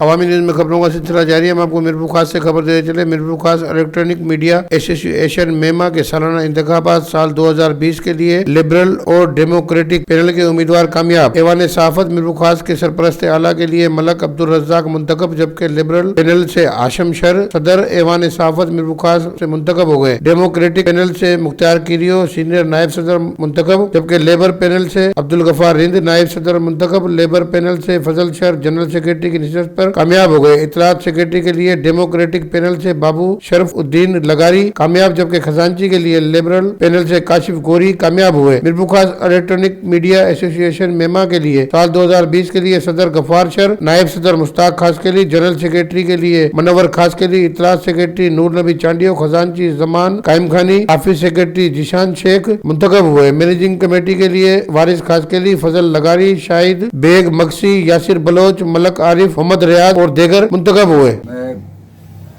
अवामी news में खबरों का सिलसिला जारी है। हम आपको मीरपुर खास से खबर देते चले। मीरपुर खास इलेक्ट्रॉनिक मीडिया एसोसिएशन मेमा के सालाना इंतखाबात साल 2020 के लिए लिबरल और डेमोक्रेटिक पैनल के उम्मीदवार कामयाब। ऐवान सहाफत मीरपुर खास के सरपरस्त आला के लिए मलक अब्दुल रज्जाक मुंतखब, जबकि लिबरल पैनल से आशम शर सदर ऐवान सहाफत मीरपुर खास से मुंतखब हो गए। डेमोक्रेटिक पैनल से मुख्तार किरियो सीनियर नायब सदर मुंतखब, जबकि लेबर पैनल से अब्दुल गफार रिंद नायब सदर मुंतखब। लेबर पैनल से फजल शर जनरल सेक्रेटरी की निशस्त पर कामयाब हो गए। इतलात सेक्रेटरी के लिए डेमोक्रेटिक पैनल से बाबू शरफ उद्दीन लगारी कामयाब, जबकि खजांची के लिए लिबरल पैनल से काशिफ गोरी कामयाब हुए। मीरपुर खास इलेक्ट्रॉनिक मीडिया एसोसिएशन मेमा के लिए साल 2020 के लिए सदर गफार शर, नायब सदर मुश्ताक खास के लिए, जनरल सेक्रेटरी के लिए मनवर खास के लिए, इतलात सेक्रेटरी नूर नबी चांडियो, खजांची जमान कायम खानी, ऑफिस सेक्रेटरी जिशान शेख मुंतखब हुए। मैनेजिंग कमेटी के लिए वारिस खास के लिए फजल लगारी, शाहिद बेग मक्सी, यासिर बलोच, मलक आरिफ, मोहम्मद रियाज और देगर मुंतखब हुए। मैं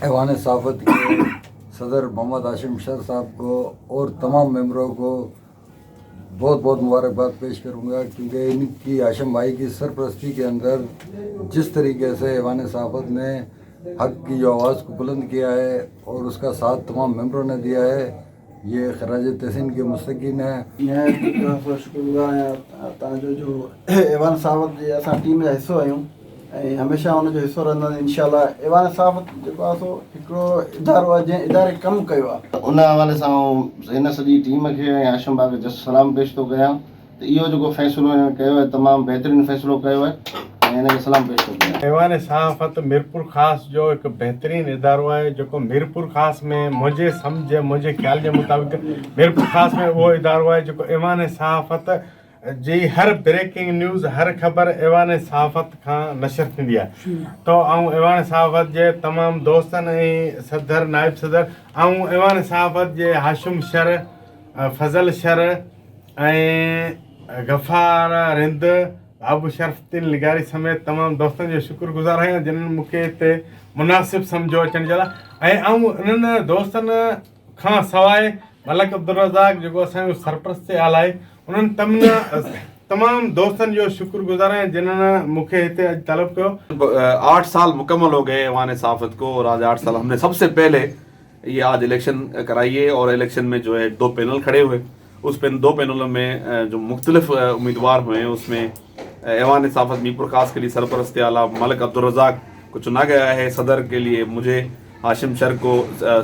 ऐवान सहाफत के सदर मोहम्मद आशिम शर साहब को और तमाम मेंबरों को बहुत बहुत मुबारकबाद पेश करूंगा, क्योंकि इनकी आशिम भाई की सरपरस्ती के अंदर जिस तरीके से ऐवान सहाफत ने हक की जो आवाज़ को बुलंद किया है और उसका साथ तमाम मेंबरों ने दिया है, ये खराज तहसीन के मुस्तकीन है। शुक्रगुज़ार आहियां जो ऐवान सहाफत जे असां टीम जा हिसो आहियूं ऐं हमेशह हुनजो हिसो रहंदासीं इंशाल्लाह। ऐवान सहाफत जेको आहे सो हिकिड़ो इदारो आहे जंहिं इदारे कमु कयो आहे। उन हवाले सां हिन सॼी टीम खे ऐं आशिम भाउ खे जस्ट सलाम पेश थो कयां त इहो जेको फ़ैसिलो हिन कयो आहे तमामु बहितरीनु फ़ैसिलो कयो आहे ऐं हिन खे सलाम पेश थो कयां। ऐवान सहाफत मीरपुर ख़ास जो हिकु बहितरीनु इदारो आहे जेको मीरपुर ख़ास में मुंहिंजे सम्झ मुंहिंजे ख़्याल जे मुताबिक़ मीरपुर ख़ास में उहो इदारो आहे जेको ऐवान सहाफत जी हर ब्रेकिंग न्यूज़, हर ख़बर ऐवान सहाफत खां नशर थींदी आहे। तो ऐं ऐवान सहाफत जे तमामु दोस्तनि ऐं सदर नायब सदर ऐं ऐवान सहाफत जे हाशिम शर, फज़ल शर ऐं गफ़ार रिंद, बाबू शरफ़ुद्दीन लिगारी समेत तमामु दोस्तनि जो शुक्रगुज़ार आहियां जिन्हनि मूंखे हिते मुनासिबु सम्झो अचण जे लाइ। ऐं उन्हनि दोस्तनि खां सवाइ मलक अब्दुल रज़ाक जेको असांजो सरपरस्त आला आहे, उन्हनि तमाम दोस्तन जो शुक्रगुजार हैं जिन्होंने मुझे इतने आज तलब को 8 साल मुकम्मल हो गए ऐवान सहाफत को, और आज 8 साल हमने सबसे पहले ये आज इलेक्शन कराई है और इलेक्शन में जो है 2 पैनल खड़े हुए। उस 2 पैनलों में जो मुख्तलिफ उम्मीदवार हुए हैं उसमें ऐवान सहाफत मीरपुर खास के लिए सरपरस्त आला मलक अब्दुल रज़ाक को चुना गया है। सदर के लिए मुझे हाशिम शर को,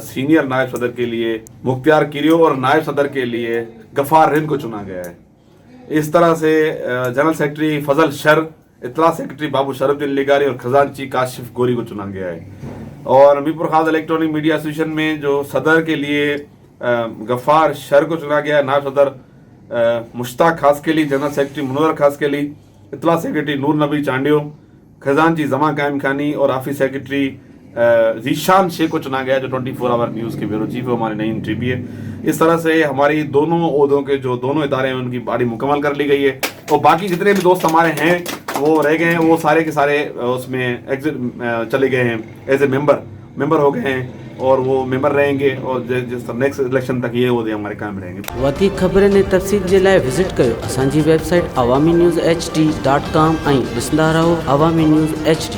सीनियर नायब सदर के लिए मुख्तार किरियो और नायब सदर के लिए गफ़ार रिंद को चुना गया है। इस तरह से जनरल सेक्रेटरी फजल शर, इतला सेक्रेटरी बाबू शरफुद्दीन लिगारी और खजांची काशिफ गोरी को चुना गया है। और मीरपुर खास इलेक्ट्रॉनिक मीडिया एसोसिएशन में जो सदर के लिए गफ़ार शर को चुना गया है, नायब सदर मुश्ताक खास के लिए, जनरल सेक्रेटरी मुनवर खास के लिए, इतला सेक्रेटरी नूर नबी चांडियो, खजांची जमा कायम खानी और ऑफिस सेक्रेटरी जीशान शेख को चुना गया जो 24 आवर न्यूज़ के ब्यूरो चीफ है, हमारी नई एंट्री भी है। इस तरह से हमारी दोनों ओहदों के जो दोनों इदारे हैं उनकी बारी मुकम्मल कर ली गई है और बाकी जितने भी दोस्त हमारे हैं वो रह गए हैं, वो सारे के सारे उसमें एग्जिट चले गए हैं, एज ए मेंबर हो गए हैं और वो मेंबर रहेंगे और जिस नेक्स्ट इलेक्शन तक ये ओहदे हमारे कायम रहेंगे। वधीक ख़बरनि ऐं तफ़सील जे लाइ विज़िट कयो असांजी वेबसाइट awamiNewsHD.com ऐं ॾिसंदा रहो अवामी न्यूज़ HD।